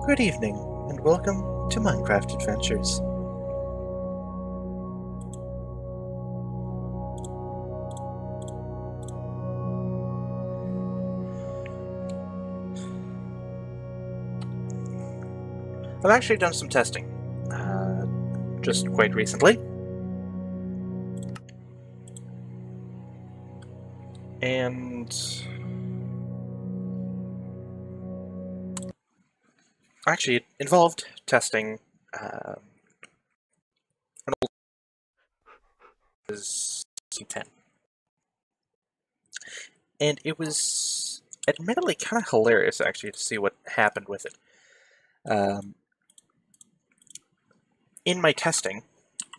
Good evening, and welcome to Minecraft Adventures. I've actually done some testing, just quite recently. And actually, it involved testing an old C10. And it was admittedly kind of hilarious, actually, to see what happened with it. In my testing,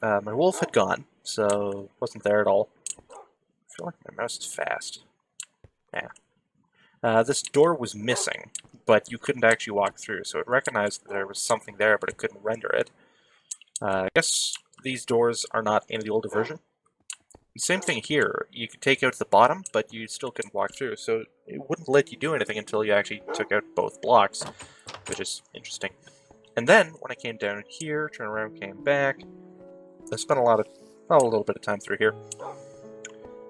my wolf had gone, so wasn't there at all. I feel like my mouse is fast. Yeah. This door was missing, but you couldn't actually walk through, so it recognized that there was something there, but it couldn't render it. I guess these doors are not in the older version. Same thing here. You could take out the bottom, but you still couldn't walk through, so it wouldn't let you do anything until you actually took out both blocks, which is interesting. And then, when I came down here, turned around, came back, I spent a little bit of time through here.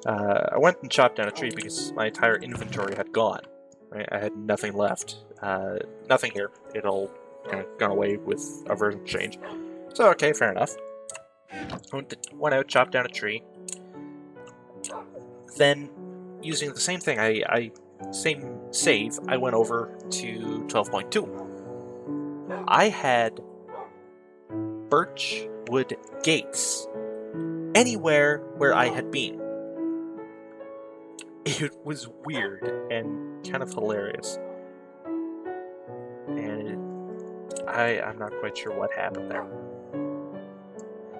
I went and chopped down a tree because my entire inventory had gone. Right? I had nothing left. Nothing here. It all kind of gone away with a version change. So, okay, fair enough. Went out, chopped down a tree. Then, using the same thing, same save, I went over to 12.2. I had birch wood gates anywhere where I had been. It was weird and kind of hilarious. And I'm not quite sure what happened there.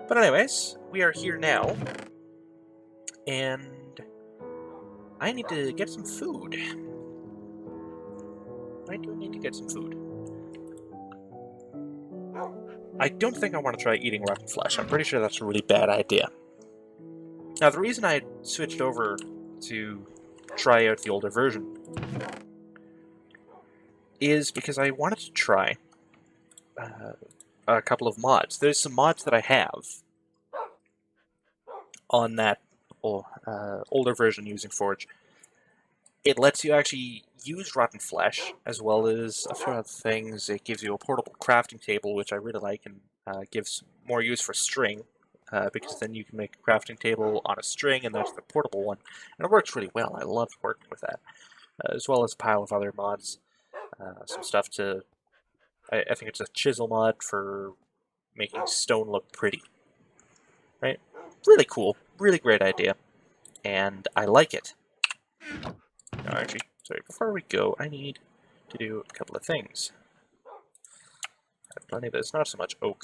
But anyways, we are here now. And I need to get some food. I do need to get some food. I don't think I want to try eating rotten flesh. I'm pretty sure that's a really bad idea. Now, the reason I switched over to try out the older version is because I wanted to try a couple of mods. There's some mods that I have on that older version using Forge. It lets you actually use rotten flesh, as well as a few other things. It gives you a portable crafting table, which I really like, and gives more use for string, because then you can make a crafting table on a string, and that's the portable one. And it works really well. I love working with that. As well as a pile of other mods. Some stuff to... I think it's a chisel mod for making stone look pretty. Right? Really cool. Really great idea. And I like it. No, actually, sorry, before we go, I need to do a couple of things. I have plenty of this, not so much oak.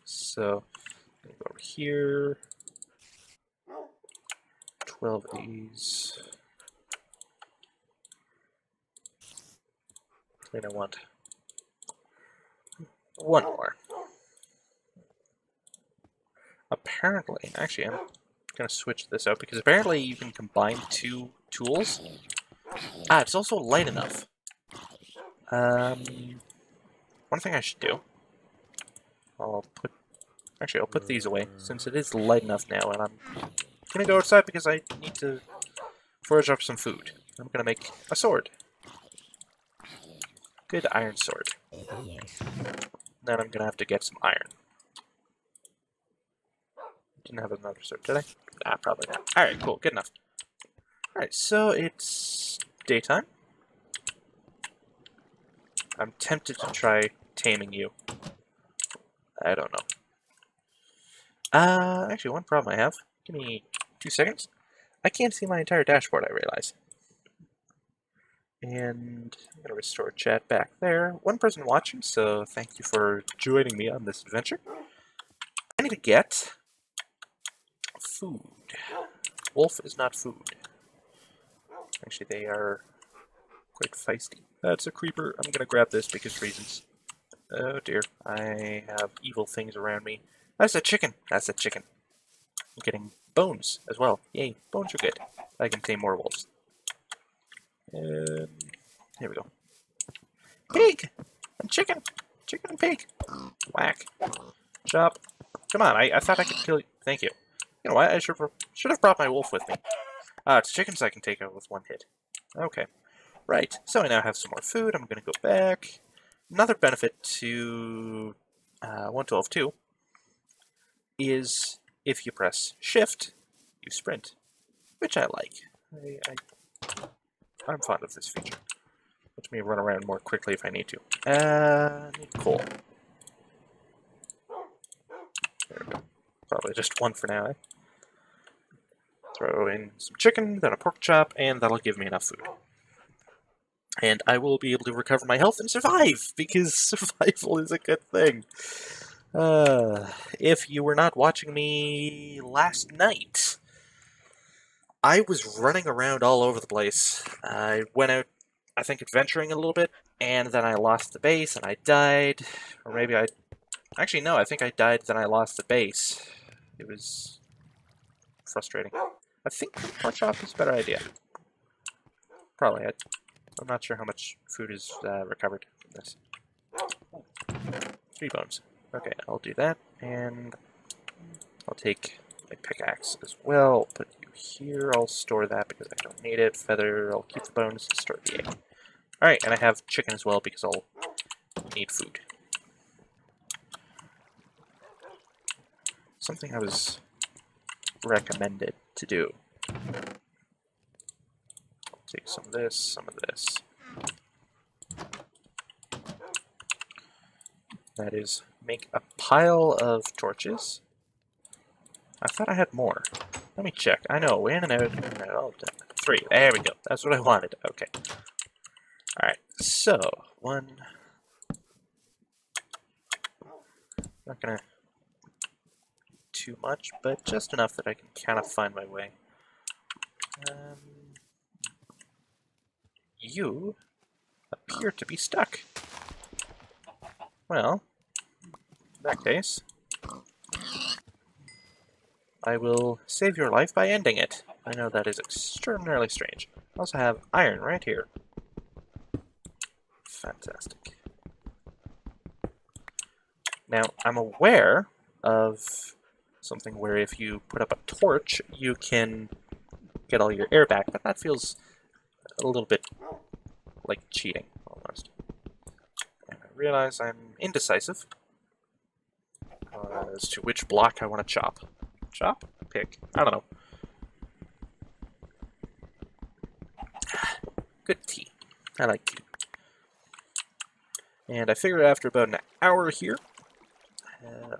So, I'm go over here. 12 of these. And I want one more. Apparently, actually, I'm going to switch this out because apparently you can combine two tools. Ah, it's also light enough. One thing I should do, I'll put these away since it is light enough now, and I'm gonna go outside because I need to forage up some food. I'm gonna make a sword. Good iron sword. Then I'm gonna have to get some iron. Didn't have another sword, did I? Nah, probably not. Alright, cool, good enough. Alright, so it's daytime. I'm tempted to try taming you. I don't know. Actually, one problem I have. Give me 2 seconds. I can't see my entire dashboard, I realize. And I'm going to restore chat back there. One person watching, so thank you for joining me on this adventure. I need to get food. Wolf is not food. Actually, they are quite feisty. That's a creeper. I'm going to grab this because reasons. Oh dear, I have evil things around me. That's a chicken. That's a chicken. I'm getting bones as well. Yay, bones are good. I can tame more wolves. Here we go. Pig! And chicken! Chicken and pig! Whack. Chop. Come on, I thought I could kill you. Thank you. You know what? I should have brought my wolf with me. It's chickens I can take out with one hit. Okay. Right. So I now have some more food. I'm going to go back. Another benefit to 112.2 is if you press Shift, you sprint, which I like. I'm fond of this feature. Lets me run around more quickly if I need to. Need coal. There we go. Probably just one for now. Throw in some chicken, then a pork chop, and that'll give me enough food. And I will be able to recover my health and survive, because survival is a good thing. If you were not watching me last night, I was running around all over the place. I went out, I think, adventuring a little bit, and then I lost the base and I died. Or maybe I... Actually, no, I think I died, then I lost the base. It was frustrating. I think the pork chop is a better idea. Probably. I'm not sure how much food is recovered from this. 3 bones. Okay, I'll do that, and I'll take my pickaxe as well. Put you here. I'll store that because I don't need it. Feather, I'll keep the bones and store the egg. Alright, and I have chicken as well because I'll need food. Something I was recommended to do. Take some of this, some of this. That is, make a pile of torches. I thought I had more. Let me check. I know, in and out, in and out. Oh, 3. There we go. That's what I wanted. Okay. Alright, so, 1. Not gonna do too much, but just enough that I can kind of find my way. You appear to be stuck. Well, in that case, I will save your life by ending it. I know that is extraordinarily strange. I also have iron right here. Fantastic. Now, I'm aware of something where if you put up a torch, you can get all your air back, but that feels a little bit like cheating, almost. And I realize I'm indecisive as to which block I want to chop. Chop? Pick? I don't know. Good tea. I like tea. And I figure after about an hour here,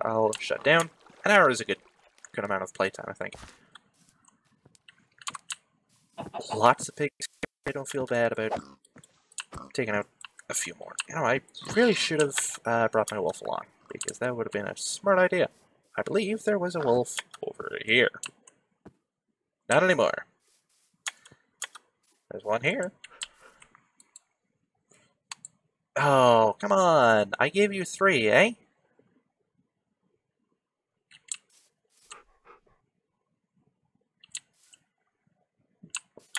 I'll shut down. An hour is a good amount of playtime, I think. Lots of pigs. I don't feel bad about taking out a few more. You know, I really should have brought my wolf along, because that would have been a smart idea. I believe there was a wolf over here. Not anymore. There's one here. Oh, come on. I gave you 3, eh?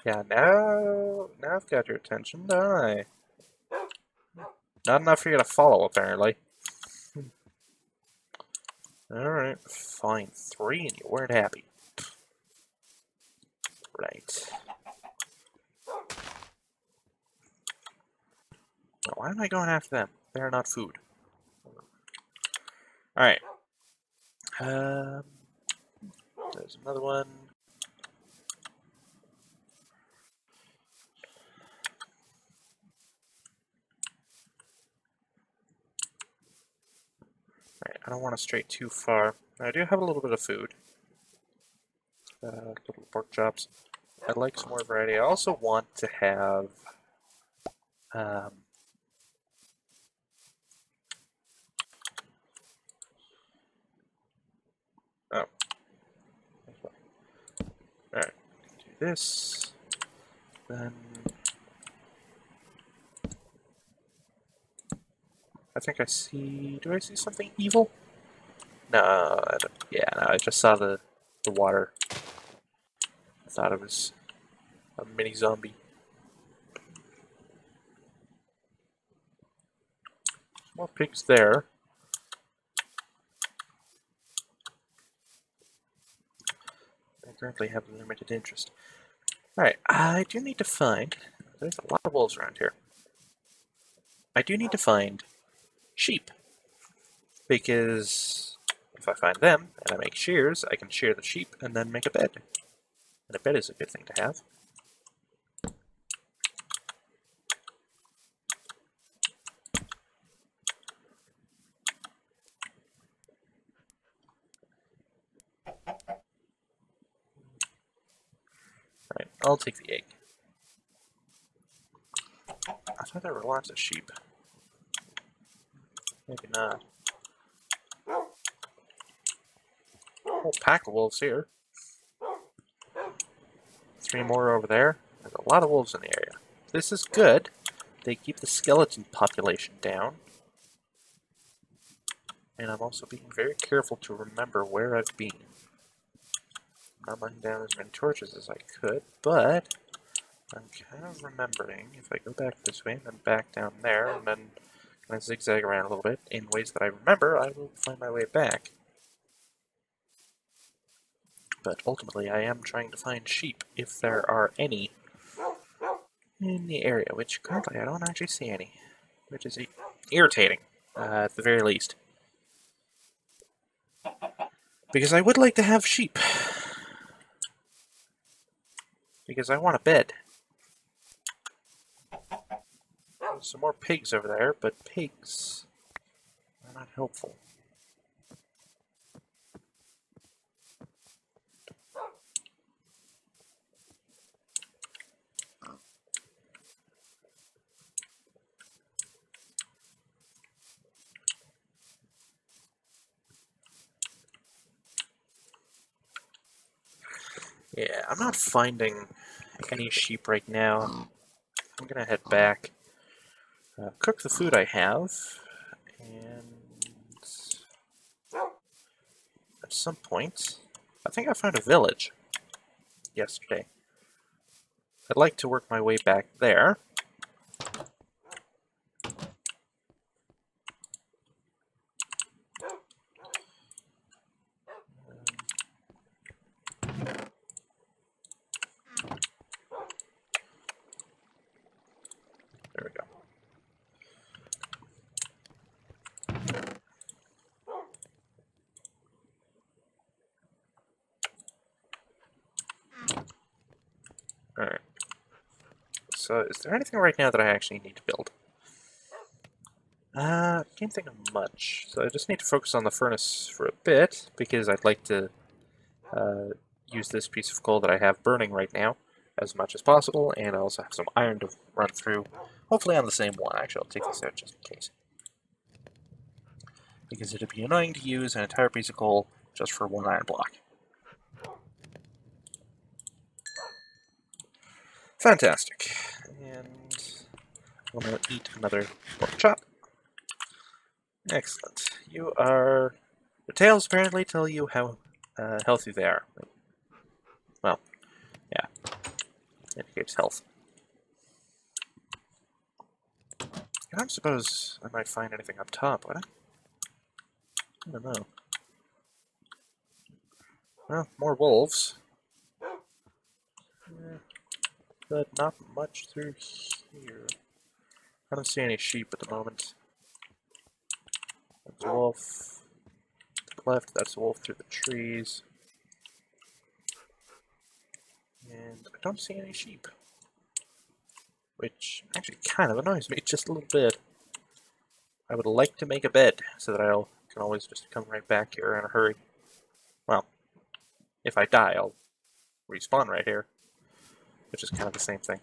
Yeah, now I've got your attention, don't I? Not enough for you to follow, apparently. Alright, fine. 3 and you weren't happy. Right. Now, why am I going after them? They're not food. Alright. There's another one. Alright, I don't want to stray too far. I do have a little bit of food. Little pork chops. I'd like some more variety. I also want to have oh. Alright, do this. Then I think I see... Do I see something evil? No, I don't, yeah, no, I just saw the water. I thought it was a mini zombie. more pigs there. I currently have limited interest. Alright, I do need to find... There's a lot of wolves around here. I do need to find sheep. Because if I find them, and I make shears, I can shear the sheep and then make a bed. And a bed is a good thing to have. Right, I'll take the egg. I thought there were lots of sheep. Maybe not. Whole pack of wolves here. 3 more over there. There's a lot of wolves in the area. This is good. They keep the skeleton population down. And I'm also being very careful to remember where I've been. I'm not laying down as many torches as I could, but I'm kind of remembering if I go back this way and then back down there and then kind of zigzag around a little bit in ways that I remember, I will find my way back. But ultimately, I am trying to find sheep, if there are any, in the area, which currently I don't actually see any, which is irritating, at the very least. Because I would like to have sheep. Because I want a bed. There's some more pigs over there, but pigs are not helpful. Yeah, I'm not finding any sheep right now. I'm gonna head back, cook the food I have, and at some point, I think I found a village yesterday. I'd like to work my way back there. There we go. Alright. So, is there anything right now that I actually need to build? Can't think of much. So I just need to focus on the furnace for a bit, because I'd like to use this piece of coal that I have burning right now as much as possible, and I also have some iron to run through. Hopefully on the same one. Actually, I'll take this out just in case. Because it'd be annoying to use an entire piece of coal just for 1 iron block. Fantastic. And I'm going to eat another pork chop. Excellent. You are... The tails apparently tell you how healthy they are. Well, yeah. Indicates health. I don't suppose I might find anything up top, would I? I don't know. Well, more wolves. Yeah, but not much through here. I don't see any sheep at the moment. That's a wolf to the left, that's a wolf through the trees. And I don't see any sheep. Which actually kind of annoys me just a little bit. I would like to make a bed so that I can always just come right back here in a hurry. Well, if I die, I'll respawn right here, which is kind of the same thing.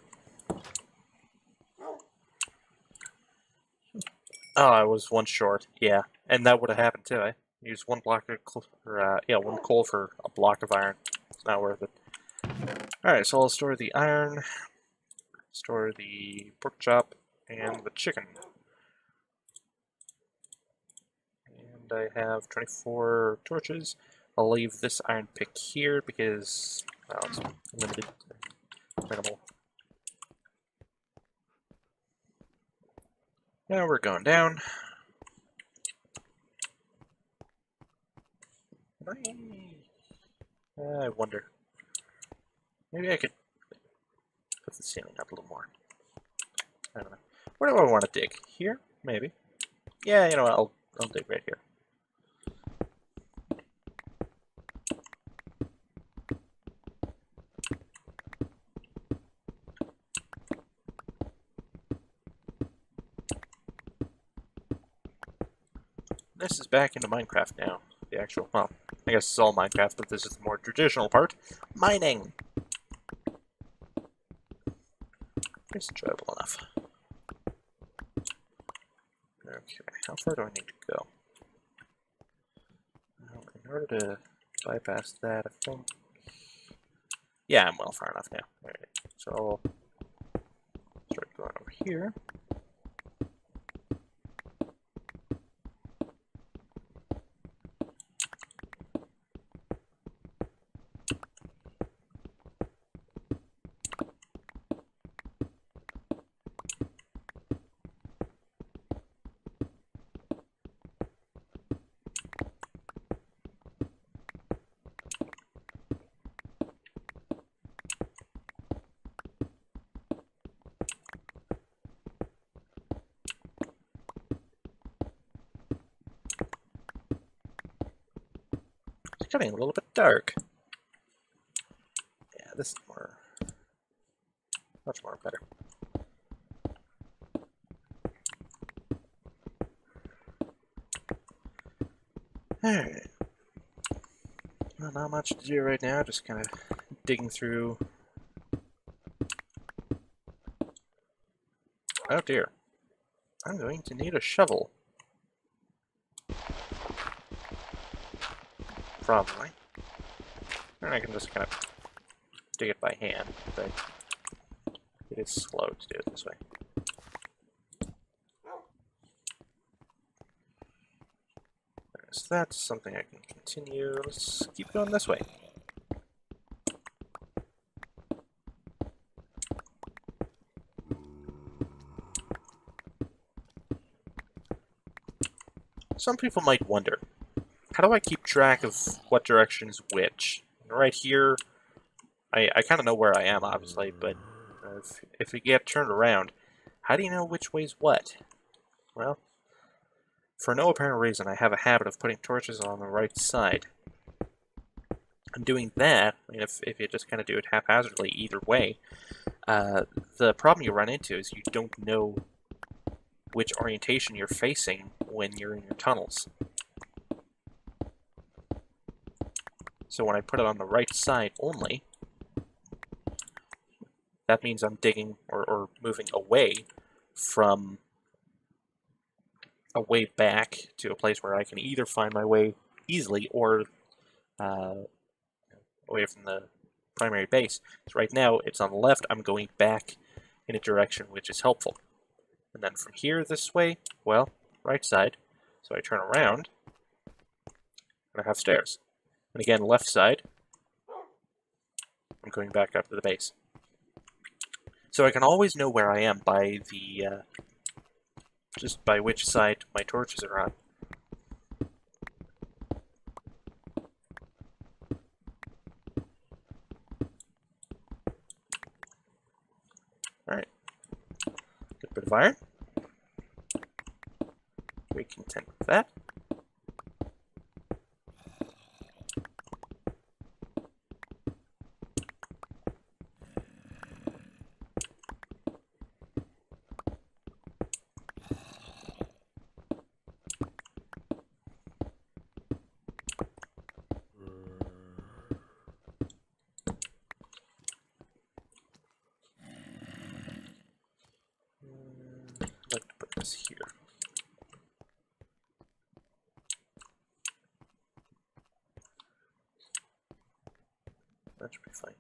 Oh, I was 1 short. Yeah, and that would have happened too. I used 1 block of 1 coal for a block of iron. It's not worth it. All right, so I'll store the iron, store the pork chop, and the chicken. And I have 24 torches. I'll leave this iron pick here because, well, it's limited, minimal. Now we're going down. I wonder. Maybe I could put the ceiling up a little more. I don't know. Where do I want to dig? Here? Maybe. Yeah, you know what? I'll dig right here. This is back into Minecraft now. The actual, well, I guess it's all Minecraft, but this is the more traditional part. Mining! It's enjoyable enough. Okay, how far do I need to go? Well, in order to bypass that, I think... Yeah, I'm well far enough now. Alright, so I'll start going over here. It's getting a little bit dark. Yeah, this is much more better. Alright. Well, not much to do right now, just kind of digging through. Oh dear. I'm going to need a shovel. Probably. And I can just kind of dig it by hand, but it is slow to do it this way. So that's something I can continue. Let's keep going this way. Some people might wonder, how do I keep track of what direction is which? Right here, I kind of know where I am, obviously, but if we get turned around, how do you know which way's what? Well, for no apparent reason, I have a habit of putting torches on the right side. And doing that, I mean, if you just kind of do it haphazardly either way, the problem you run into is you don't know which orientation you're facing when you're in your tunnels. So when I put it on the right side only, that means I'm digging or moving away from a way back to a place where I can either find my way easily or away from the primary base. So right now it's on the left, I'm going back in a direction which is helpful. And then from here this way, well, right side. So I turn around and I have stairs. And again, left side, I'm going back up to the base. So I can always know where I am by the, just by which side my torches are on. Alright. Good bit of iron. Very content with that. I'd like to put this here. That should be fine.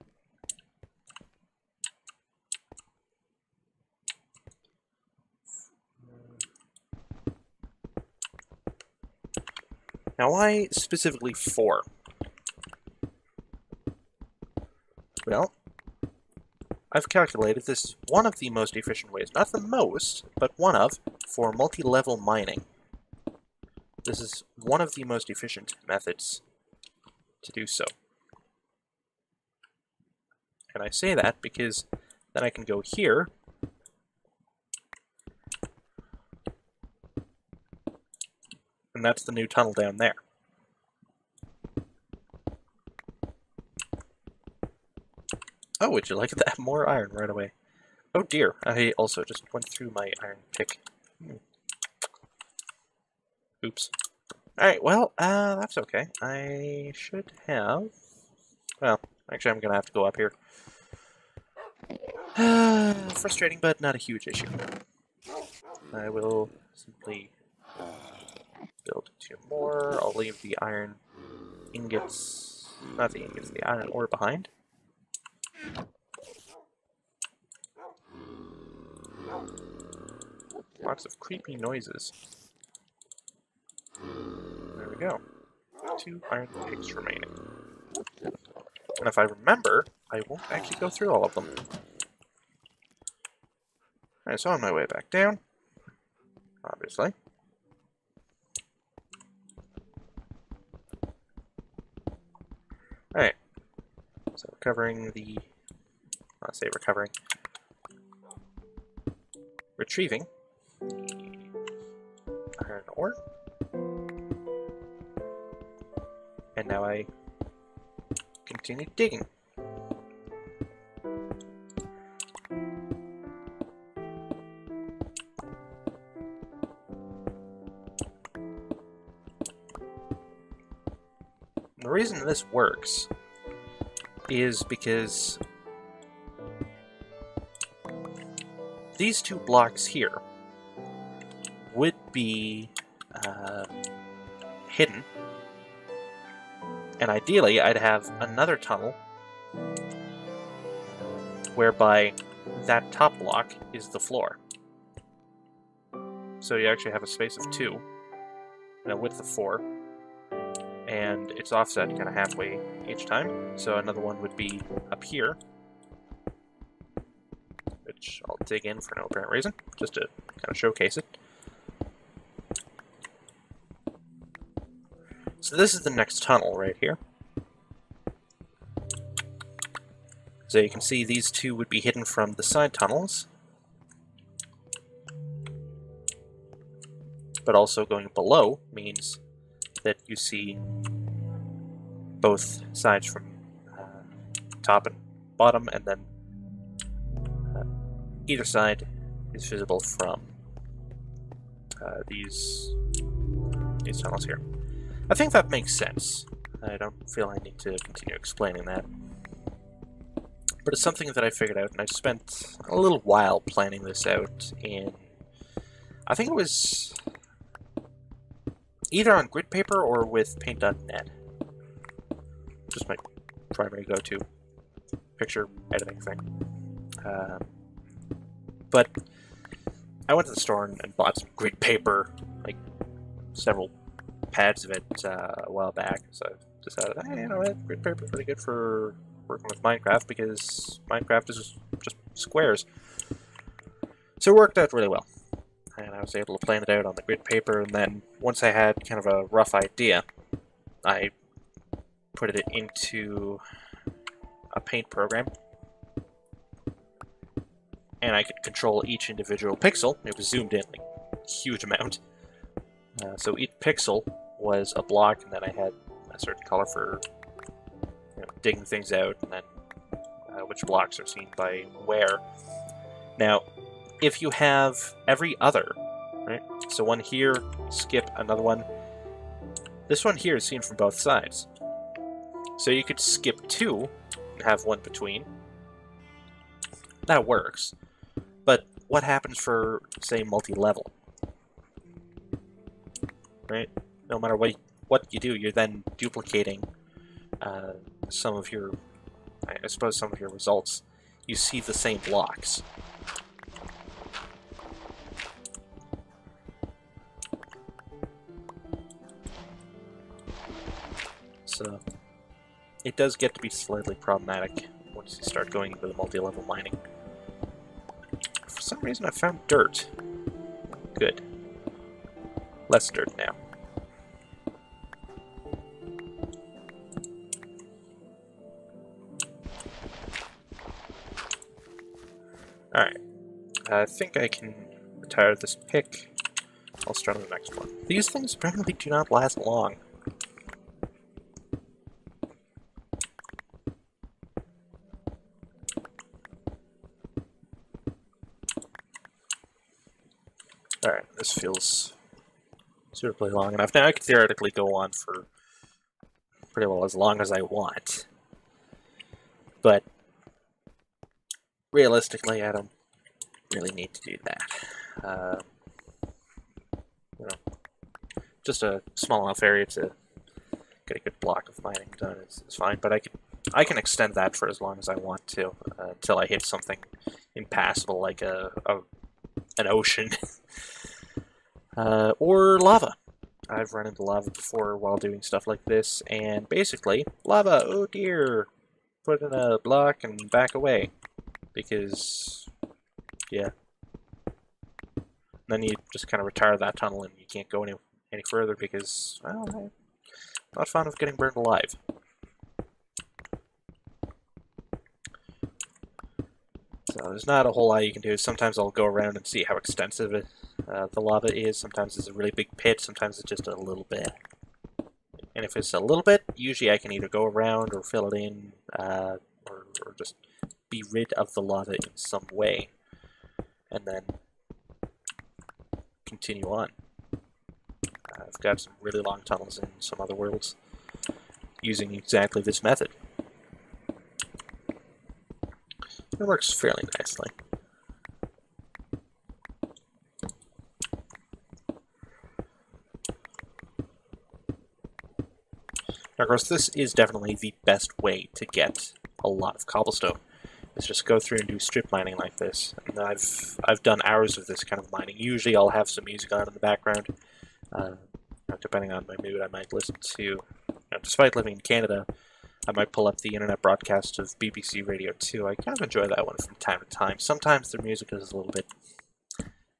Now, why specifically 4? Well, I've calculated this is one of the most efficient ways, not the most, but one of, for multi-level mining. This is one of the most efficient methods to do so. And I say that because then I can go here and that's the new tunnel down there. Oh, would you like that? More iron right away. Oh dear, I also just went through my iron pick. Oops. Alright, well, that's okay. I should have... Well, actually I'm gonna have to go up here. Frustrating, but not a huge issue. I will simply build 2 more. I'll leave the iron ingots... Not the ingots, the iron ore behind. Lots of creepy noises. There we go. 2 iron picks remaining. And if I remember, I won't actually go through all of them. Alright, so on my way back down, obviously. Alright, so recovering the... Let's say recovering. Retrieving the iron ore. And now I continue digging. The reason this works is because these 2 blocks here would be hidden, and ideally I'd have another tunnel whereby that top block is the floor. So you actually have a space of 2 and a width of 4, and it's offset kind of halfway each time. So another one would be up here, which I'll dig in for no apparent reason, just to kind of showcase it. So this is the next tunnel right here. So you can see these 2 would be hidden from the side tunnels, but also going below means that you see both sides from top and bottom, and then either side is visible from these tunnels here. I think that makes sense. I don't feel I need to continue explaining that. But it's something that I figured out, and I spent a little while planning this out in... I think it was either on grid paper or with paint.net. Just my primary go-to picture editing thing. But I went to the store and bought some grid paper, like several pads of it a while back. So I decided, hey, you know what, grid paper is pretty good for working with Minecraft because Minecraft is just squares. So it worked out really well. And I was able to plan it out on the grid paper, and then once I had kind of a rough idea, I put it into a paint program, and I could control each individual pixel. It was zoomed in like a huge amount. So each pixel was a block, and then I had a certain color for digging things out, and then which blocks are seen by where. Now, if you have every other, right? So one here, skip another one. This one here is seen from both sides. So you could skip 2 and have one between. That works. But what happens for, say, multi-level? Right? No matter what you do, you're then duplicating some of your, I suppose, some of your results. You see the same blocks. So it does get to be slightly problematic once you start going into the multi-level mining. For some reason I found dirt. Good. Less dirt now. Alright, I think I can retire this pick. I'll start on the next one. These things apparently do not last long. Alright, this feels suitably long enough. Now I can theoretically go on for pretty well as long as I want. But realistically, I don't really need to do that. You know, just a small enough area to get a good block of mining done is fine. But I can extend that for as long as I want to until I hit something impassable like an ocean or lava. I've run into lava before while doing stuff like this, and basically, lava, oh dear, put in a block and back away, because, yeah. Then you just kind of retire that tunnel and you can't go any further because, well, I'm not fond of getting burned alive. So there's not a whole lot you can do. Sometimes I'll go around and see how extensive the lava is. Sometimes it's a really big pit, sometimes it's just a little bit. And if it's a little bit, usually I can either go around or fill it in, or just be rid of the lava in some way, and then continue on. I've got some really long tunnels in some other worlds using exactly this method. It works fairly nicely. Now, of course, this is definitely the best way to get a lot of cobblestone. Is just go through and do strip mining like this. And I've done hours of this kind of mining. Usually, I'll have some music on in the background. Depending on my mood, I might listen to. Despite living in Canada, I might pull up the internet broadcast of BBC Radio 2. I kind of enjoy that one from time to time. Sometimes their music is a little bit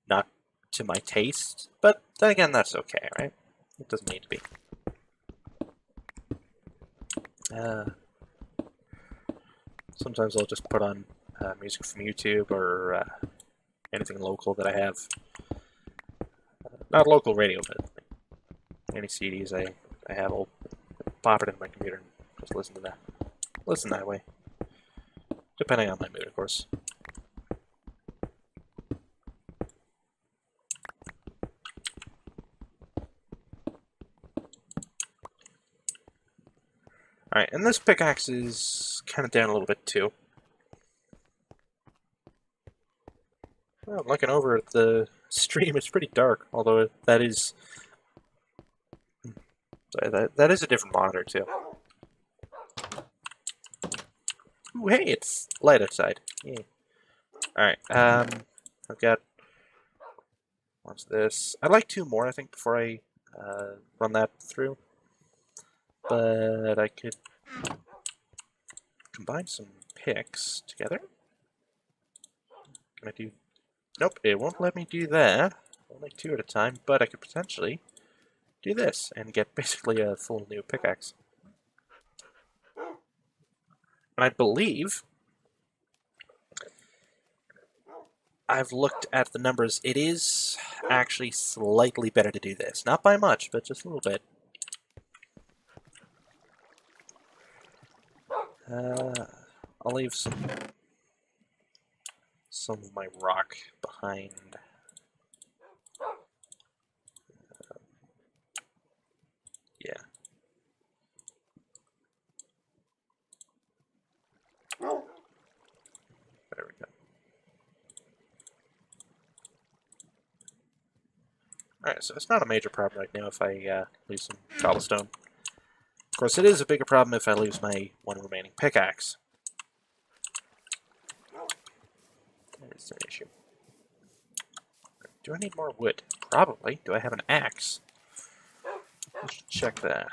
not to my taste, but then again, that's okay, right? It doesn't need to be. Sometimes I'll just put on music from YouTube or anything local that I have. Not local radio, but any CDs I have, I'll pop it in my computer and just listen to that. Listen that way. Depending on my mood, of course. Alright, and this pickaxe is kind of down a little bit too. Well, looking over at the stream, it's pretty dark, although that is... Sorry, that is a different monitor too. Ooh, hey, it's light outside. Yeah. Alright, I've got... What's this? I'd like 2 more, I think, before I run that through. But I could combine some picks together. Can I do... Nope, it won't let me do that. Only 2 at a time, but I could potentially do this and get basically a full new pickaxe. And I believe I've looked at the numbers. It is actually slightly better to do this. Not by much, but just a little bit. I'll leave some of my rock behind. Yeah. There we go. Alright, so it's not a major problem right now if I lose some cobblestone. Of course, it is a bigger problem if I lose my 1 remaining pickaxe. That is an issue. Do I need more wood? Probably. Do I have an axe? Let's check that.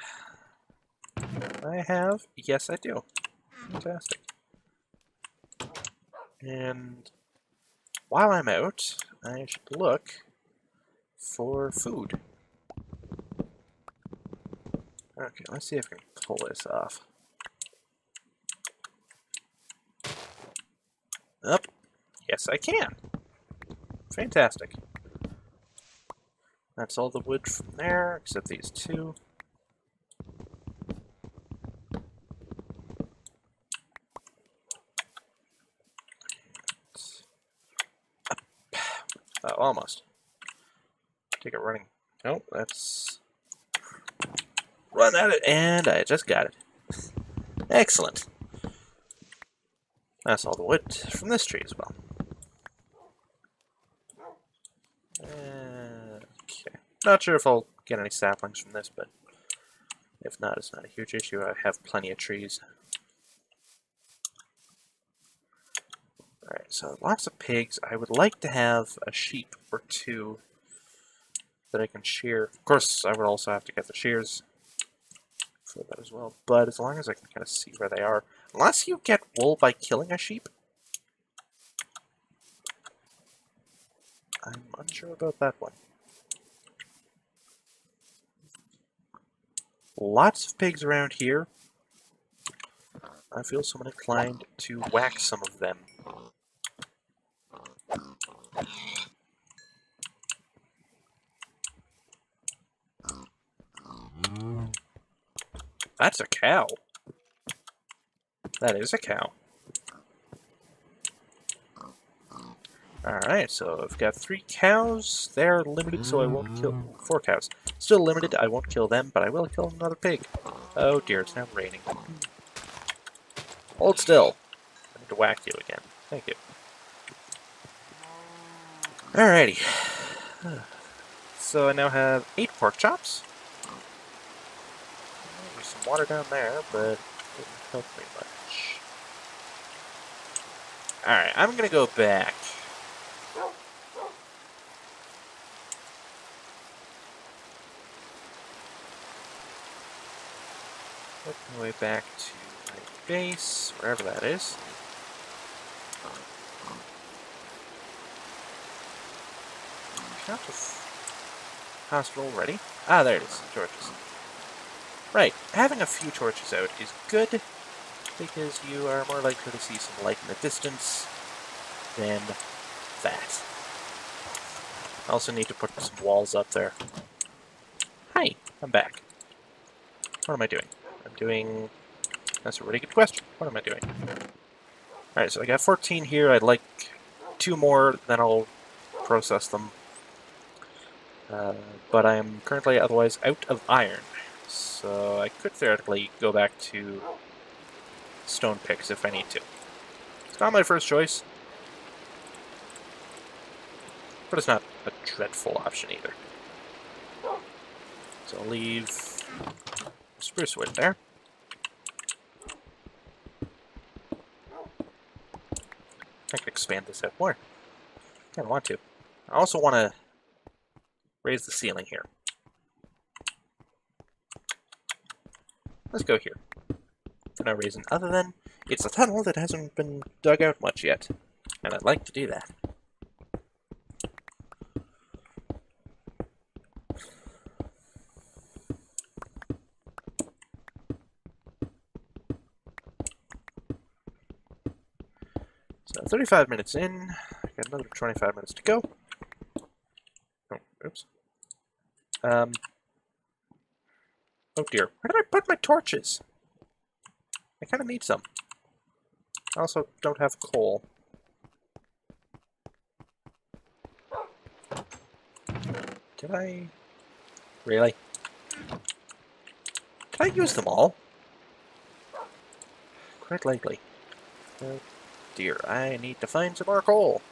I have. Yes, I do. Fantastic. And while I'm out, I should look for food. Okay, let's see if I can pull this off. Up. Yes, I can. Fantastic. That's all the wood from there, except these two. Oh, almost. Take it running. Nope, that's... Run at it, and I just got it. Excellent. That's all the wood from this tree as well. Okay. Not sure if I'll get any saplings from this, but if not, it's not a huge issue. I have plenty of trees. Alright, so lots of pigs. I would like to have a sheep or two that I can shear. Of course, I would also have to get the shears for that as well, but as long as I can kind of see where they are. Unless you get wool by killing a sheep. I'm unsure about that one. Lots of pigs around here. I feel somewhat inclined to whack some of them. That's a cow. That is a cow. Alright, so I've got 3 cows. They're limited, so I won't kill... 4 cows. Still limited, I won't kill them, but I will kill another pig. Oh dear, it's now raining. Hold still. I need to whack you again. Thank you. Alrighty. So I now have 8 pork chops. There's some water down there, but it didn't help me much. Alright, I'm gonna go back. Work my way back to my base, wherever that is. Out of hospital already. Ah, there it is. Torches. Right. Having a few torches out is good, because you are more likely to see some light in the distance than that. I also need to put some walls up there. Hi, I'm back. What am I doing? I'm doing... That's a really good question. What am I doing? Alright, so I got 14 here. I'd like 2 more, then I'll process them. But I am currently otherwise out of iron. So I could theoretically go back to stone picks if I need to. It's not my first choice, but it's not a dreadful option either. So I'll leave spruce wood there. I could expand this out more. I don't want to. I also want to raise the ceiling here. Let's go here. For no reason other than it's a tunnel that hasn't been dug out much yet, and I'd like to do that. So 35 minutes in, I've got another 25 minutes to go. Oh, oops. Oh dear, where did I put my torches? I kind of need some. I also don't have coal. Did I? Really? Did I use them all? Quite likely. Oh dear, I need to find some more coal.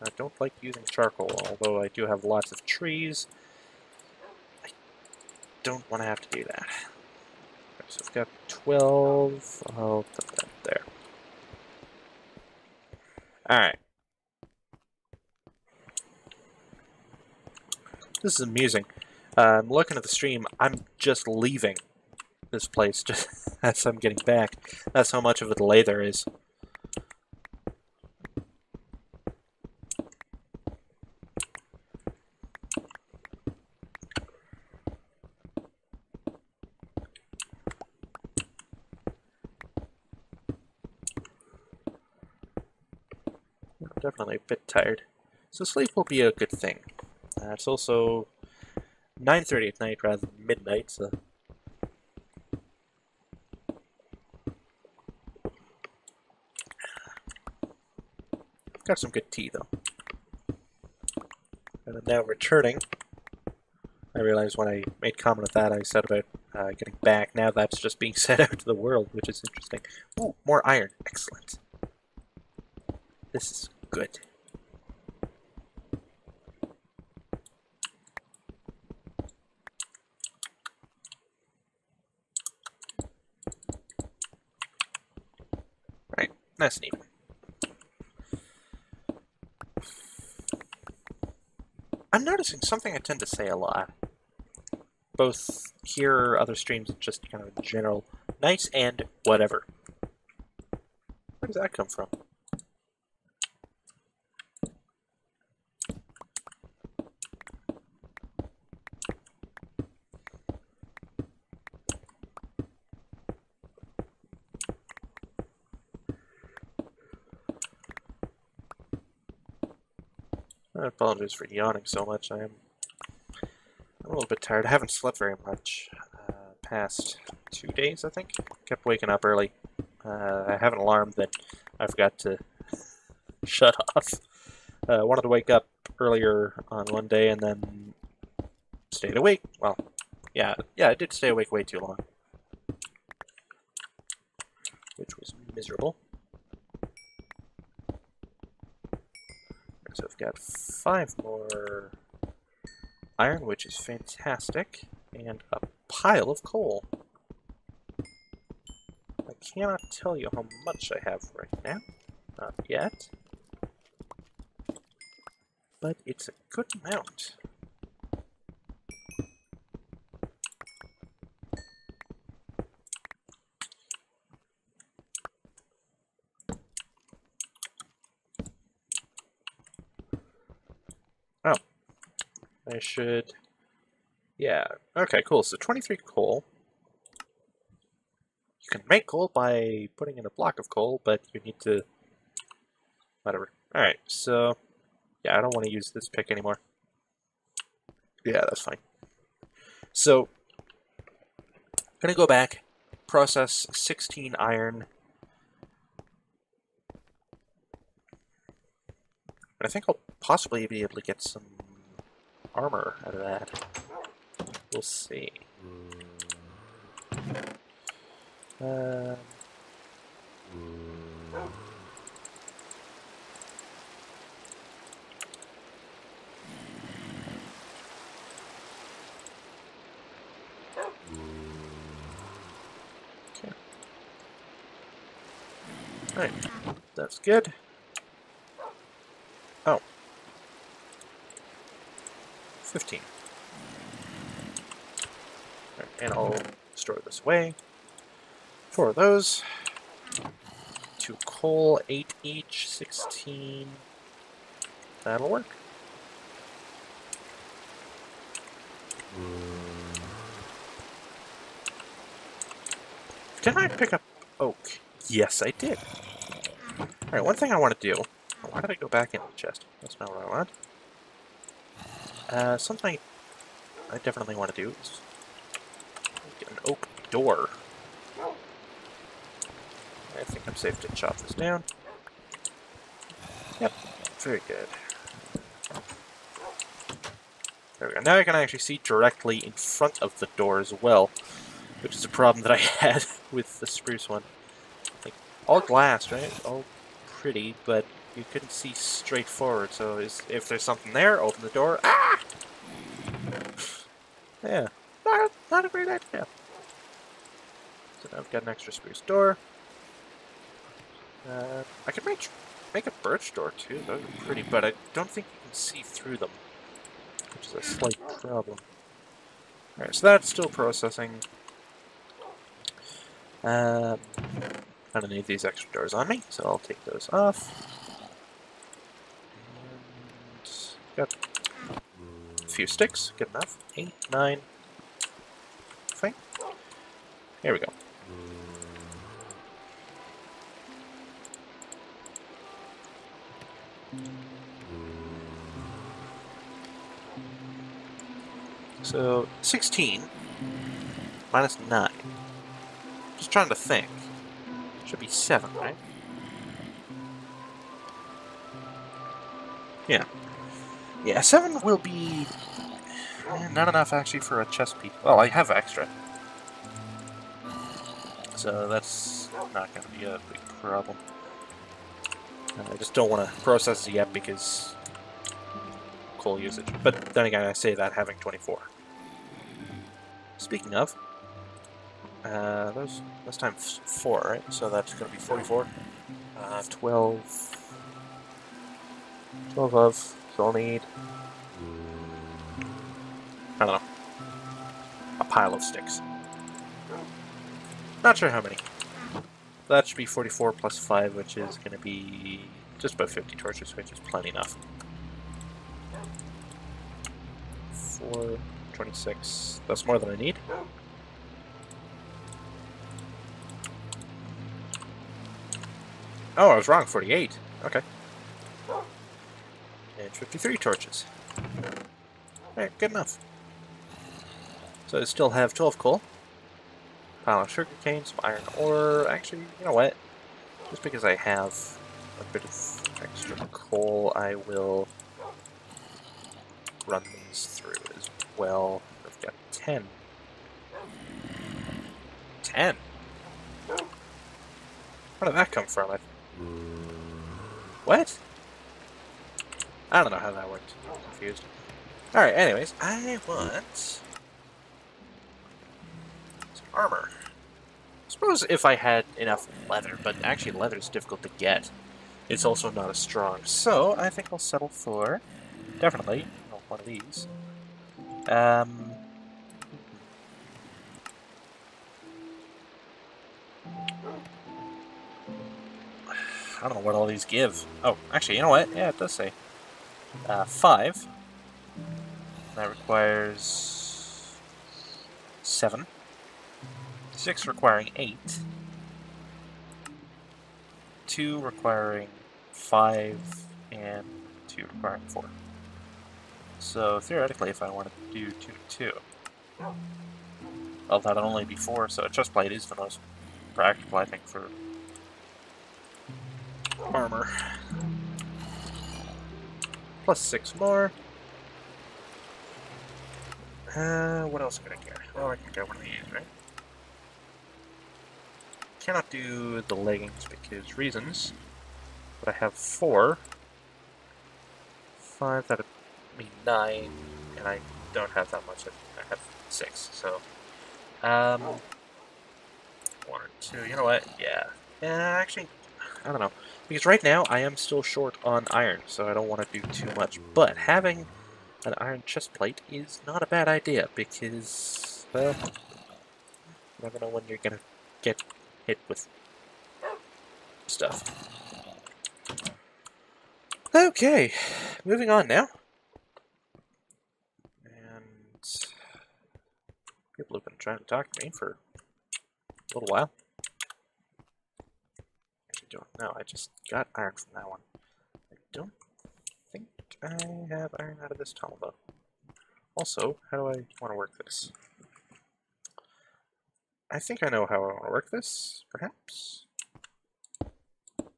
I don't like using charcoal, although I do have lots of trees. I don't want to have to do that. Okay, so I've got 12. I'll put that there. Alright. This is amusing. I'm looking at the stream. I'm just leaving this place just as I'm getting back. That's how much of a delay there is. I'm definitely a bit tired. So sleep will be a good thing. It's also 9:30 at night rather than midnight, so... I've got some good tea, though. And I'm now returning. I realized when I made comment of that, I said about getting back. Now that's just being sent out to the world, which is interesting. Ooh, more iron. Excellent. This is good. Right, nice and even. I'm noticing something I tend to say a lot. Both here, other streams, and just kind of in general. Nice and whatever. Where does that come from? I apologize for yawning so much. I'm a little bit tired. I haven't slept very much past 2 days, I think. Kept waking up early. I have an alarm that I forgot to shut off. Wanted to wake up earlier on one day and then stayed awake. Well, yeah, I did stay awake way too long, which was miserable. So I've got 5 more iron, which is fantastic, and a pile of coal. I cannot tell you how much I have right now. Not yet. But it's a good amount. Oh. I should... Yeah. Okay, cool. So 23 coal. You can make coal by putting in a block of coal, but you need to... Whatever. Alright, so... Yeah, I don't want to use this pick anymore. Yeah, that's fine. So... I'm gonna go back, process 16 iron... And I think I'll possibly be able to get some armor out of that. We'll see. Okay. Alright, that's good. Oh. 15. Right, and I'll store this away. 4 of those. 2 coal, 8 each, 16. That'll work. Did I pick up oak? Yes, I did. Alright, one thing I want to do... Why did I go back in the chest? That's not what I want. Something I definitely want to do is get an oak door. I think I'm safe to chop this down. Yep, very good. There we go. Now I can actually see directly in front of the door as well, which is a problem that I had with the spruce one. Like, all glass, right? All pretty, but you couldn't see straight forward, so if there's something there, open the door. Ah! Yeah, not a great idea. So now I've got an extra spruce door. I could make a birch door too, those are pretty, but I don't think you can see through them, which is a slight problem. Alright, so that's still processing. I don't need these extra doors on me, so I'll take those off. And got a few sticks, good enough. 8, 9. Fine. Here we go. So 16 minus 9. Just trying to think. Should be 7, right? Yeah. Yeah, 7 will be not enough actually for a chest piece. Well, I have extra. So that's not going to be a big problem. I just don't want to process it yet because coal usage. But then again, I say that having 24. Speaking of, that's times 4, right? So that's going to be 44. 12 of, so I'll need, I don't know, a pile of sticks. Not sure how many. That should be 44 plus 5, which is going to be just about 50 torches, which is plenty enough. 4, 26, that's more than I need. Oh, I was wrong, 48. Okay. And 53 torches. Alright, good enough. So I still have 12 coal, pile of sugar cane, some iron ore. Actually, you know what? Just because I have a bit of extra coal, I will run these through as well. I've got 10. 10? Where did that come from? What? I don't know how that worked. I'm confused. Alright, anyways, I want some armor. I suppose if I had enough leather, but actually leather is difficult to get. It's also not as strong. So, I think I'll settle for, definitely, one of these. I don't know what all these give. Oh, actually, you know what? Yeah, it does say. 5. That requires 7. 6 requiring 8. 2 requiring 5, and 2 requiring 4. So theoretically, if I wanted to do 2 2, well, that'd only be 4, so a chest plate is the most practical, I think, for armor. Plus 6 more. What else can I get? Oh, I can get one of these, right? Cannot do the leggings because reasons. But I have 4. 5, that'd be 9, and I don't have that much. I have 6, so 1 or 2. You know what? Yeah. Actually, I don't know. Because right now, I am still short on iron, so I don't want to do too much. But having an iron chest plate is not a bad idea, because, well, you never know when you're gonna get hit with stuff. Okay, moving on now. And people have been trying to talk to me for a little while. Actually, don't know. I just got iron from that one. I don't think I have iron out of this tunnel, though. Also, how do I want to work this? I think I know how I want to work this, perhaps?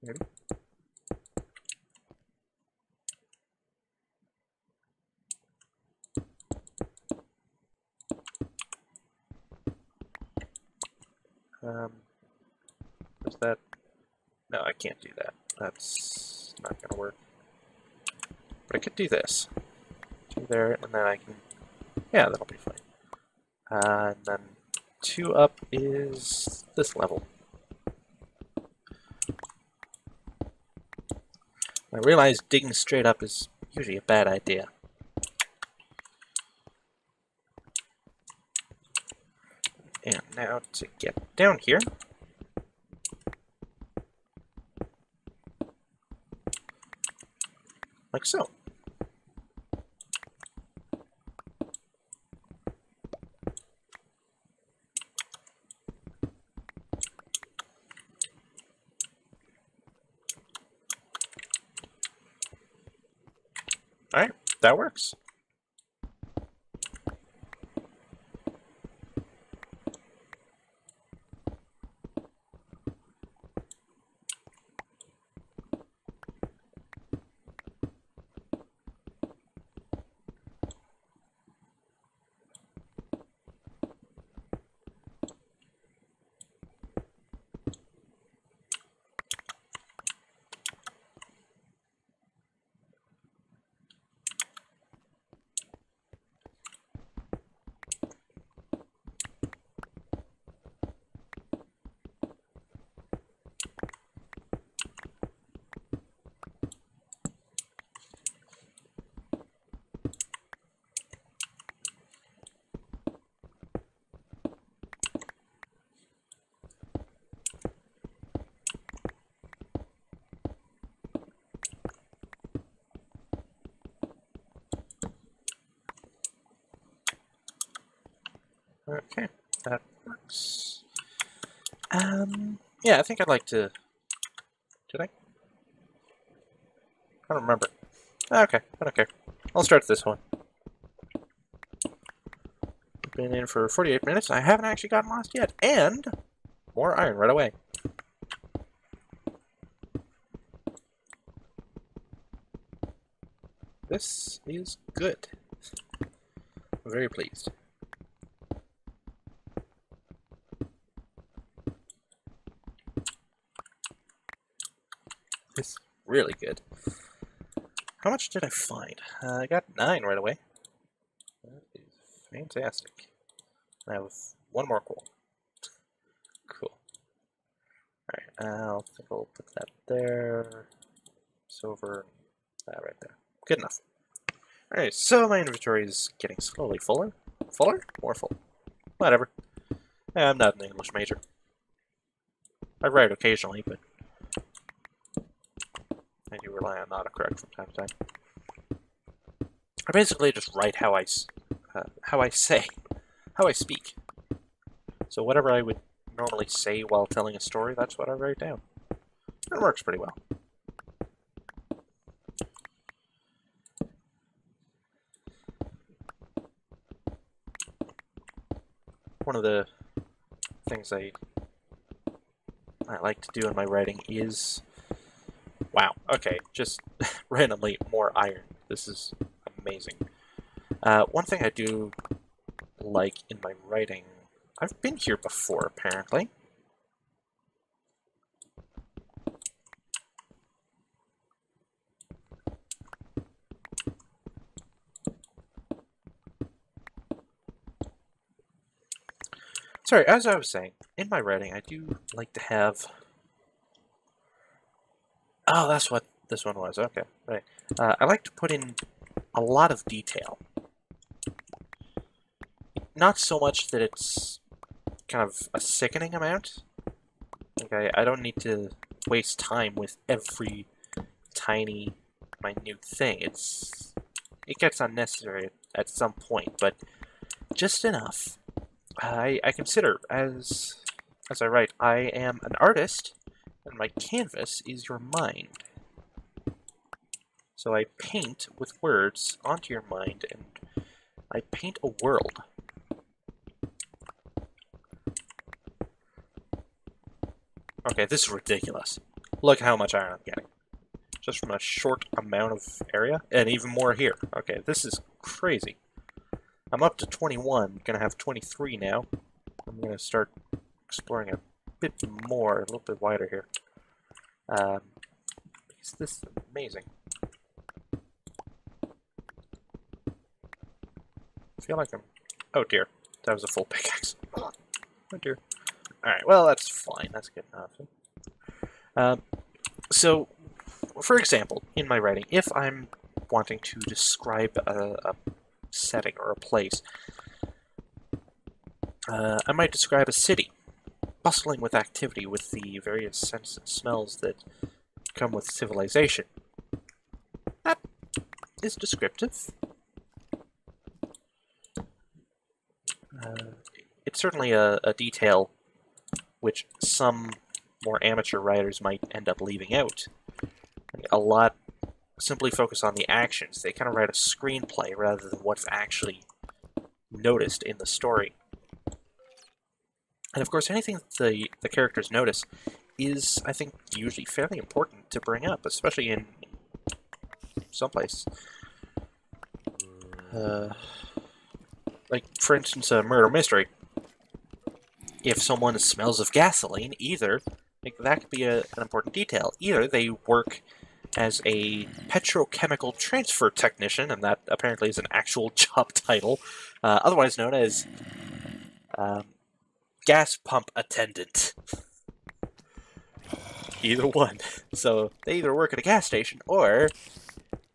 Maybe. Is that... No, I can't do that. That's not going to work. But I could do this. 2 there, and then I can... Yeah, that'll be fine. And then 2 up is this level. I realize digging straight up is usually a bad idea. And now to get down here, like so. That works. Okay, that works. Yeah, I think I'd like to... Did I? I don't remember. Okay, I don't care. I'll start this one. Been in for 48 minutes. I haven't actually gotten lost yet. And more iron right away. This is good. I'm very pleased. This is really good. How much did I find? I got 9 right away. That is fantastic. I have 1 more coal. Cool. Alright, I'll think I'll put that there. Silver, that right there. Good enough. Alright, so my inventory is getting slowly fuller. Fuller? More full. Whatever. I'm not an English major. I write occasionally, but I do rely on autocorrect from time to time. I basically just write how I speak. So whatever I would normally say while telling a story, that's what I write down. It works pretty well. One of the things I like to do in my writing is... Wow, okay, just randomly more iron. This is amazing. One thing I do like in my writing... I've been here before, apparently. Sorry, as I was saying, in my writing, I do like to have... Oh, that's what this one was. Okay, right. I like to put in a lot of detail. Not so much that it's kind of a sickening amount. Okay, I don't need to waste time with every tiny, minute thing. It gets unnecessary at some point, but just enough. I consider, as I write, I am an artist, and my canvas is your mind. So I paint with words onto your mind, and I paint a world. Okay, this is ridiculous. Look how much iron I'm getting. Just from a short amount of area, and even more here. Okay, this is crazy. I'm up to 21, gonna have 23 now. I'm gonna start exploring a bit more, a little bit wider here. Because this is amazing. I feel like I'm... Oh dear, that was a full pickaxe. Oh dear. Alright, well that's fine, that's good enough. So, for example, in my writing, if I'm wanting to describe a setting or a place, I might describe a city, bustling with activity with the various scents and smells that come with civilization. That is descriptive. It's certainly a detail which some more amateur writers might end up leaving out. A lot simply focus on the actions. They kind of write a screenplay rather than what's actually noticed in the story. And of course, anything that the characters notice is, I think, usually fairly important to bring up, especially in some places. Like, for instance, a murder mystery. If someone smells of gasoline, either, like, that could be an important detail. Either they work as a petrochemical transfer technician, and that apparently is an actual job title, otherwise known as gas pump attendant. Either one. So they either work at a gas station, or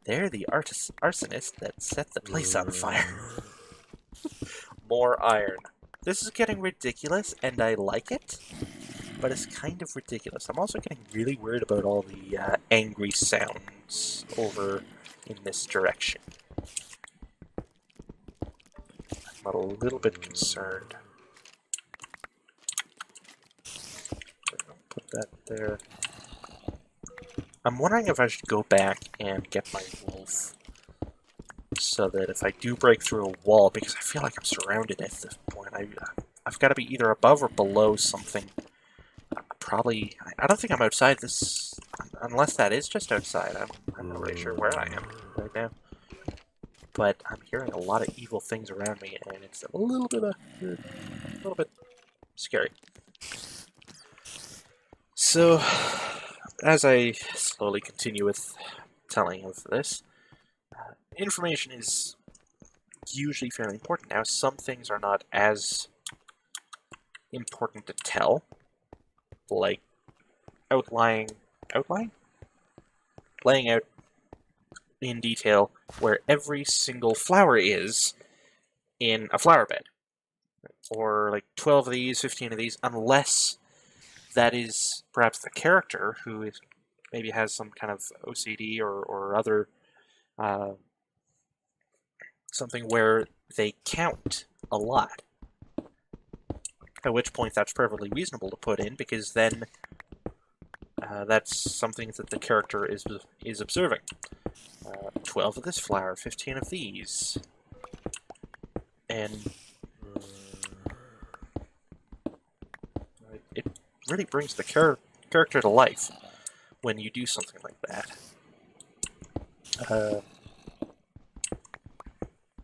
they're the arsonist that set the place on fire. More iron. This is getting ridiculous, and I like it, but it's kind of ridiculous. I'm also getting really worried about all the angry sounds over in this direction. I'm a little bit concerned. Put that there. I'm wondering if I should go back and get my wolf, so that if I do break through a wall, because I feel like I'm surrounded at this point, I've got to be either above or below something. Probably, I don't think I'm outside this, unless that is just outside. I'm not really sure where I am right now. But I'm hearing a lot of evil things around me, and it's a little bit scary. So, as I slowly continue with telling of this, information is usually fairly important. Now, some things are not as important to tell, like laying out in detail where every single flower is in a flower bed. Or like 12 of these, 15 of these, unless that is perhaps the character who maybe has some kind of OCD or other something where they count a lot. At which point that's perfectly reasonable to put in, because then that's something that the character is observing. 12 of this flower, 15 of these. And it really brings the character to life when you do something like that.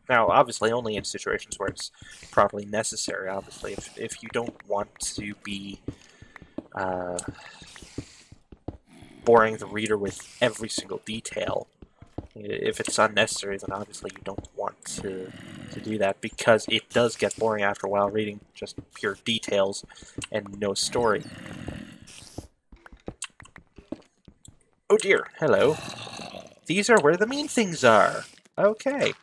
Now, obviously, only in situations where it's properly necessary. Obviously, if you don't want to be boring the reader with every single detail, if it's unnecessary, then obviously you don't want to do that, because it does get boring after a while reading just pure details and no story. Oh dear, hello. These are where the mean things are. Okay.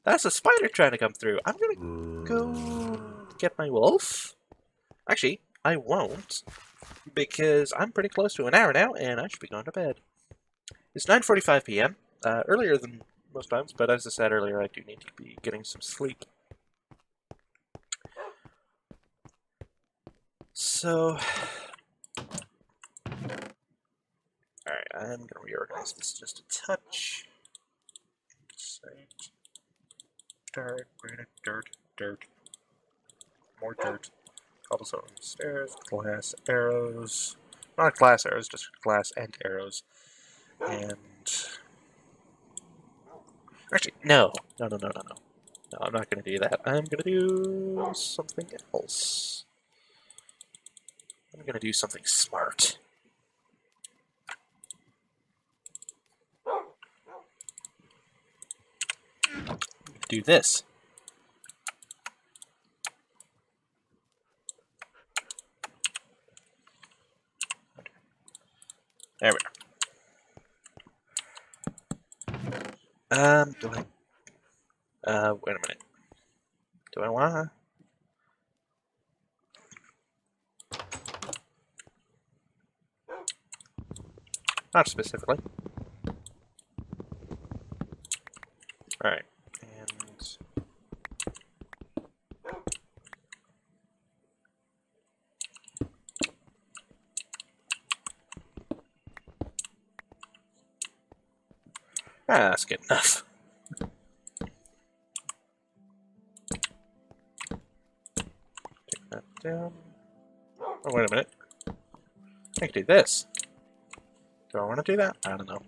That's a spider trying to come through. I'm gonna go get my wolf. Actually, I won't, because I'm pretty close to an hour now, and I should be going to bed. It's 9:45 p.m., earlier than most times, but as I said earlier, I do need to be getting some sleep. So, alright, I'm going to reorganize this just a touch. Dirt, dirt, more dirt, cobblestone stairs, glass arrows, not glass arrows, just glass and arrows, and actually, no, I'm not going to do that. I'm going to do something else. I'm going to do something smart. Do this. There we go. Do I... wait a minute. Do I wanna... Not specifically. Alright, and... Ah, that's good enough. Take that down. Oh, wait a minute. I can do this. Do I want to do that? I don't know.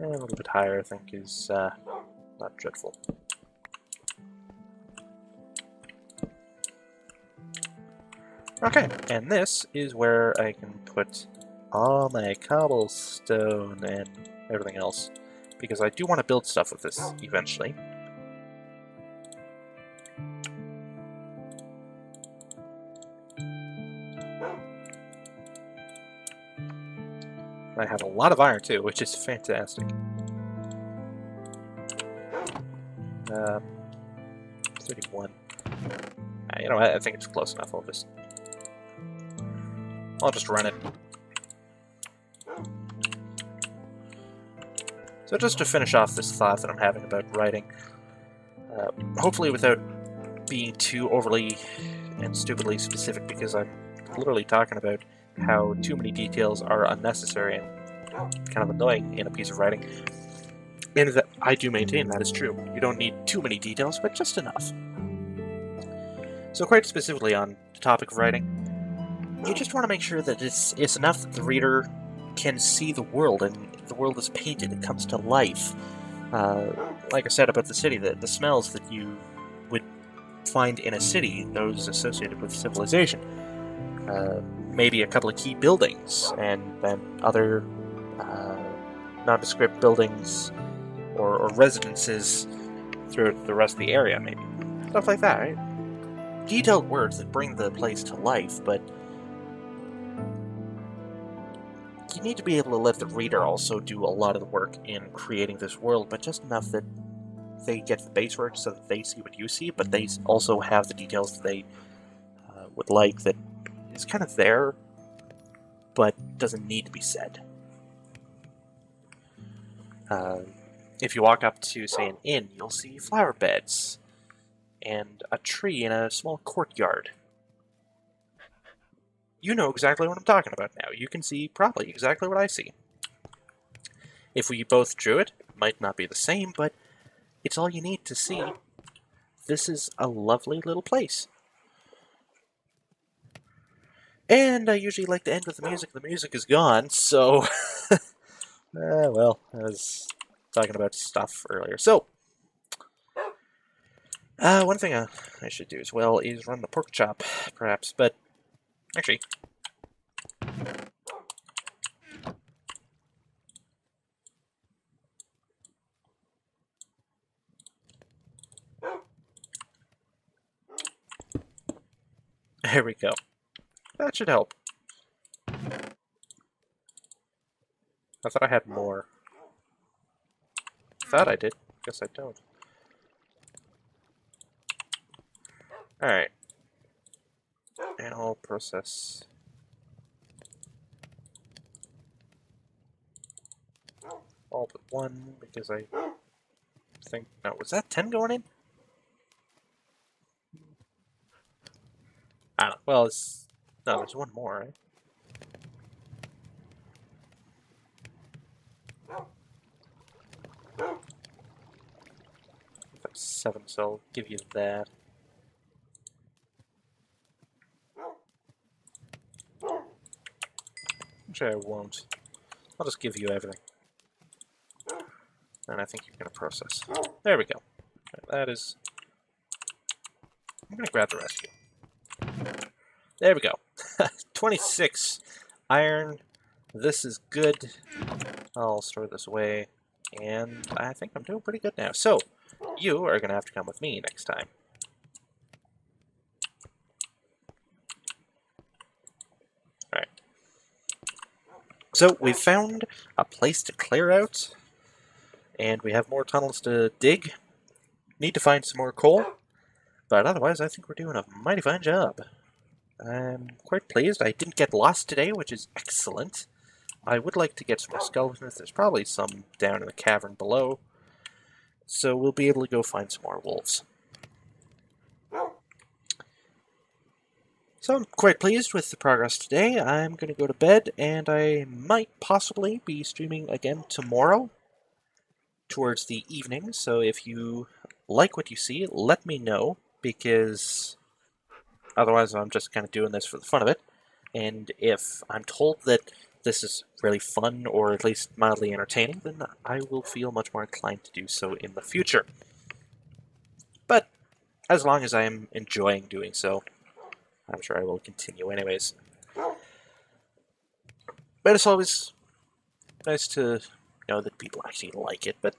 A little bit higher, I think, is not dreadful. Okay, and this is where I can put all my cobblestone and everything else, because I do want to build stuff with this eventually. I have a lot of iron too, which is fantastic. 31. You know, I think it's close enough. I'll just run it. So just to finish off this thought that I'm having about writing, hopefully without being too overly and stupidly specific, because I'm literally talking about how too many details are unnecessary and kind of annoying in a piece of writing. And that I do maintain that is true. You don't need too many details, but just enough. So quite specifically on the topic of writing, you just want to make sure that it's enough that the reader can see the world, and the world is painted, it comes to life. Like I said about the city, the smells that you would find in a city, those associated with civilization. Maybe a couple of key buildings, and then other nondescript buildings or residences throughout the rest of the area, maybe. Stuff like that, right? Detailed words that bring the place to life, but you need to be able to let the reader also do a lot of the work in creating this world, but just enough that they get the base work so that they see what you see, but they also have the details that they would like that is kind of there, but doesn't need to be said. If you walk up to, say, an inn, you'll see flower beds and a tree in a small courtyard. You know exactly what I'm talking about now. You can see probably exactly what I see. If we both drew it, it might not be the same, but it's all you need to see. This is a lovely little place. And I usually like to end with the music. The music is gone, so... well, I was talking about stuff earlier. So, one thing I should do as well is run the pork chop, perhaps, but actually... There we go. That should help. I thought I had more. Thought I did. Guess I don't. Alright. And I'll process. All but one, because I think... No, was that 10 going in? I don't know. Well, it's... No, there's one more, right? That's 7, so I'll give you that. Actually, I won't. I'll just give you everything. And I think you're going to process. There we go. That is... I'm going to grab the rest of you. There we go. 26 iron. This is good. I'll store this away. And I think I'm doing pretty good now. So, you are going to have to come with me next time. Alright. So, we've found a place to clear out. And we have more tunnels to dig. Need to find some more coal. But otherwise, I think we're doing a mighty fine job. I'm quite pleased. I didn't get lost today, which is excellent. I would like to get some more skeletons. There's probably some down in the cavern below. So we'll be able to go find some more wolves. So I'm quite pleased with the progress today. I'm going to go to bed, and I might possibly be streaming again tomorrow. towards the evening, so if you like what you see, let me know, because otherwise I'm just kind of doing this for the fun of it. And if I'm told that this is really fun, or at least mildly entertaining, then I will feel much more inclined to do so in the future. But as long as I am enjoying doing so, I'm sure I will continue anyways. But it's always nice to know that people actually like it. But,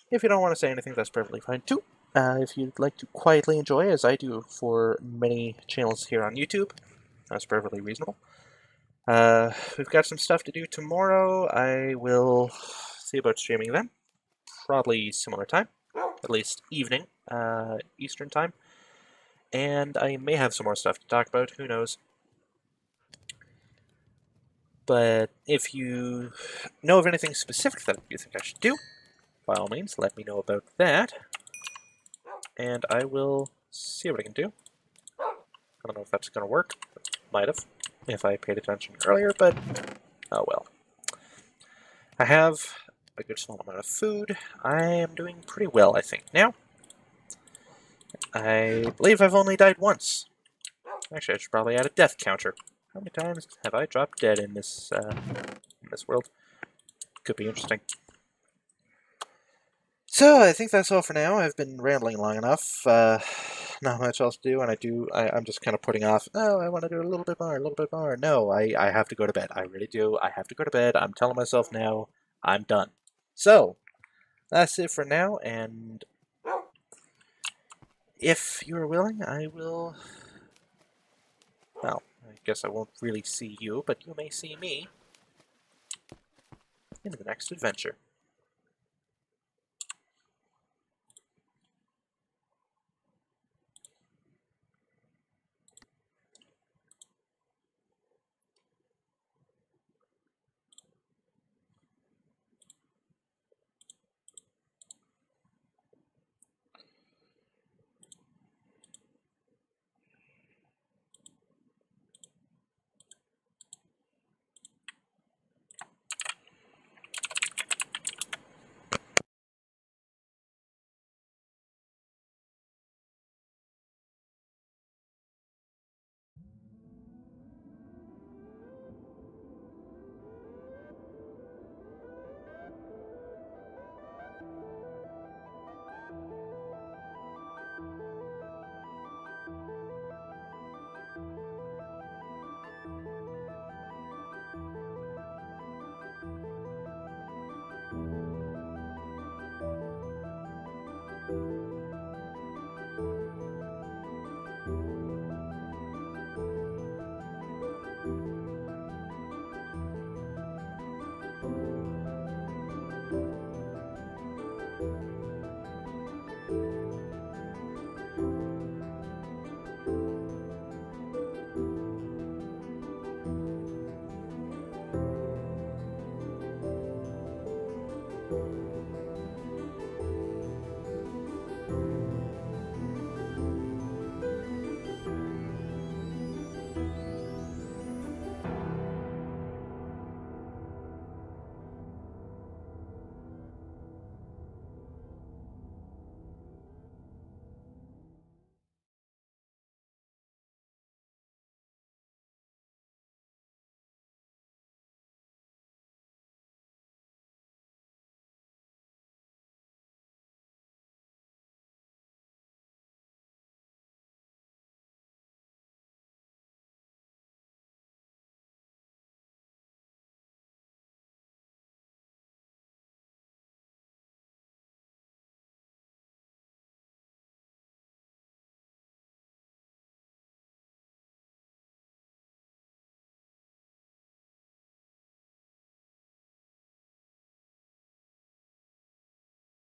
if you don't want to say anything, that's perfectly fine too. If you'd like to quietly enjoy, as I do for many channels here on YouTube, that's perfectly reasonable. We've got some stuff to do tomorrow. I will see about streaming then. Probably similar time, at least evening, Eastern time. And I may have some more stuff to talk about, who knows. But if you know of anything specific that you think I should do, by all means, let me know about that. And I will see what I can do. I don't know if that's going to work. Might have, if I paid attention earlier, but oh well. I have a good small amount of food. I am doing pretty well, I think, now. I believe I've only died once. Actually, I should probably add a death counter. How many times have I dropped dead in this world? Could be interesting. So, I think that's all for now. I've been rambling long enough. Not much else to do, and I'm just kind of putting off, oh, I want to do a little bit more, a little bit more. No, I have to go to bed. I really do. I have to go to bed. I'm telling myself now, I'm done. So, that's it for now, and if you're willing, I will... Well, I guess I won't really see you, but you may see me in the next adventure.